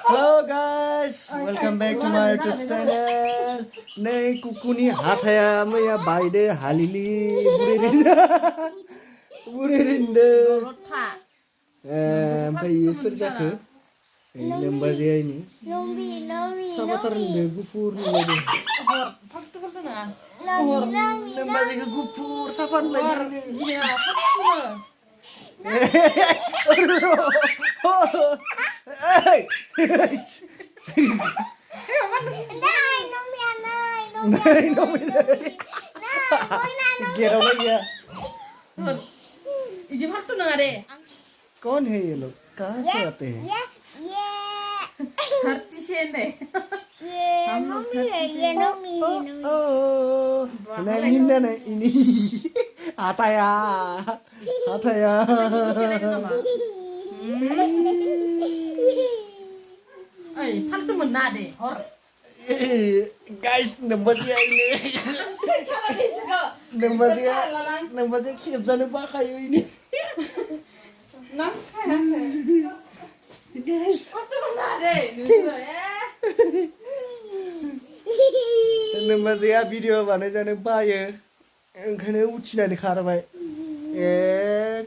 Hello guys, welcome back to my YouTube channel. Nei kukuni hathaya maya baide halili buririnde. Oमफ्राय सोर जाखो? लोमबाजे आइनि. साबाथारनो गुफुर नुलायदों. लोमबाजेखौ गुफुर साफा नुलायदों. कौन है ये लोग कहाँ से आते हैं धरती से नहीं ये मम्मी है ये मम्मी नहीं नहीं ini hataya फालतू मना दे और guys नंबरnya ini नंबरnya खेबजानो बाखायो ini guys फालतू मना दे नंबरnya भिडिअ बानायजानो बायो ओंखायनो उथिनानै खारबाय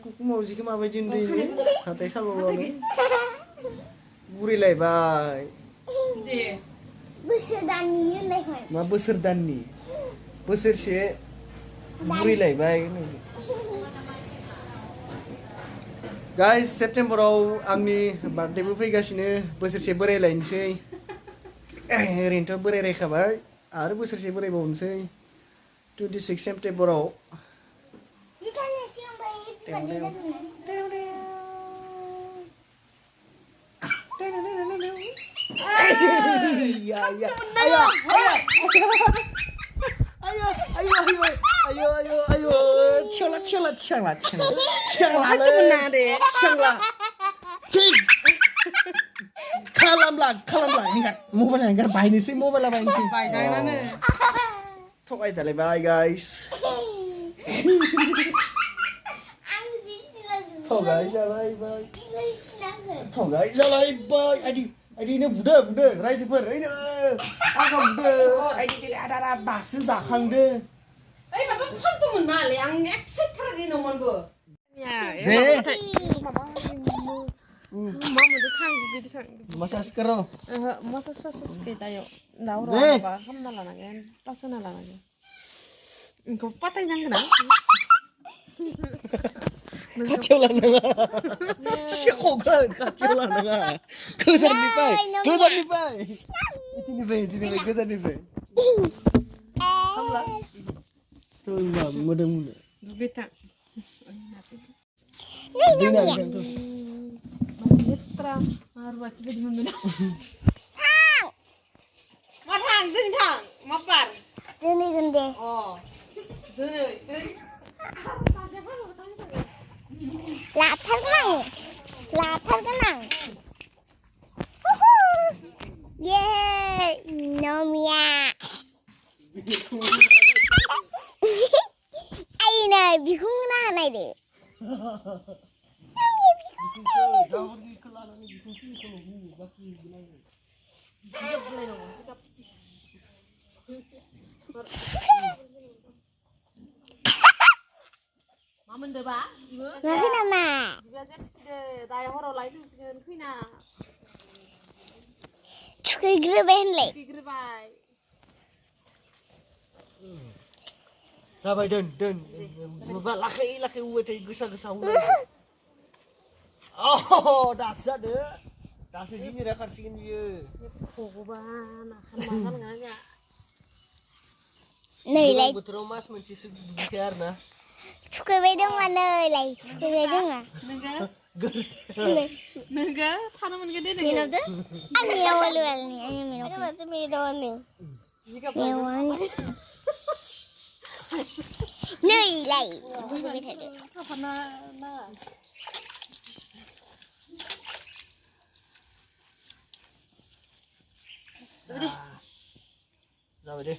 कुकु मावजिखौ माबायदि उन्दै हाथाय साल'लानो बुरैलायबाय दे बोसोर दाननि होननायखाय मा बोसोर दाननि बोसोरसे बुरैलायबाय गाइस सेप्टेम्बराव आंनि बार्थडेबो फैगासिनो बोसोरसे बोरायलायनोसै ओरैनोथ' बोरायरायखाबाय आरो बोसोरसे बोरायबावनोसै 26 सेप्टेम्बराव ayo ciala खालामला हेंगार मबाइल हेंगार बायनोसै मबाइला बायनोसै बायजानानो थगाय जालायबाय गाइस थगाय जालायबाय आइदिनो बुदो रायजोफोर ओइनो आंखौ बुदो आइदि आदारा दासो जाखांदो ओइ माबा फालतू मना ले आं एक्साइट थाराखै नमोनबो दे Mama udah tang. massage karo Masa sas kita yo. Nauro apa? Kamu nala nagen, pas nala nagen. Engkau patah yang kena. kacau lah nanga siapa kacau lah nanga kesan nih pai ini kesan nih pai kamla tuh mbak muda Beta. Dina kan tuh Mitra, harus baca di mana? Matang, tang, mapar. Dene gende Oh, dene. lapar kenang ye nomia aina bikung na nai de Mamen deh ba? nasi nama Biasa kita daya horor lain tu dengan kuina. cukai gerben le Kikir bay. sabai dan mbak laki uwe tadi gesa uwe oh dasar sini rekar sini dia Koban, akan makan nganya. nei lai betul mas mencisuk biar nah cukai bedong mana lai cukai bedong ah Naga, tanaman gede nih. minum tu ani awal ni ani minum ada macam minum ni Jika minum nei lai kapan na? Rồi đi.